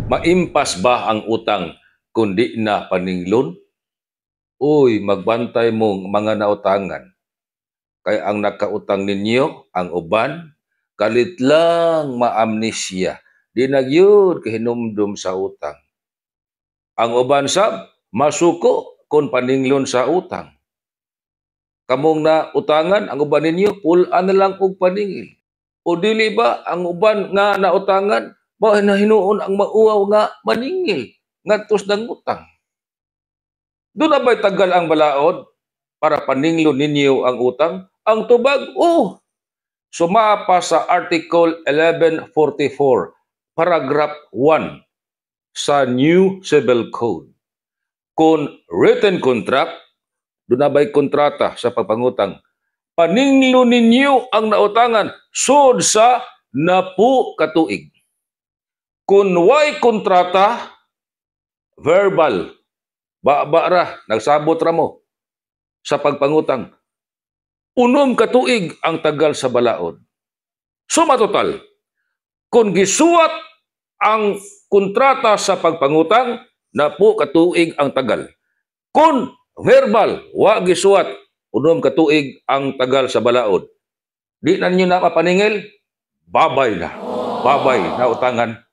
Maimpas ba ang utang kundi na paninglon? Uy, magbantay mong mga nautangan. Kay ang nakautang ninyo, ang uban, kalit lang maamnesya. Di nagyud kahinumdum sa utang. Ang uban sab, masuko kung paninglon sa utang. Kamong na utangan, ang uban ninyo, pulaan na lang og paningil. O dili ba ang uban nga nautangan, mao na hinuon ang mauaw nga maningil ngadtos ng utang. Doon na ba'y tagal ang balaod para paninglon ninyo ang utang? Ang tubag, sumapa sa Article 1144, Paragraph 1 sa New Civil Code. Kung written contract, doon na ba'y kontrata sa pagpangutang, paninglon ninyo ang nautangan sud sa 10 katuig. Kung way kontrata, verbal, ra, nagsabot ra mo sa pagpangutang, 6 katuig ang tagal sa balaod. Suma total, kung gisuwat ang kontrata sa pagpangutang, 10 katuig ang tagal. Kung verbal, wa gisuwat, 6 katuig ang tagal sa balaod. Di na ninyo na mapaningil, babay na. Babay na utangan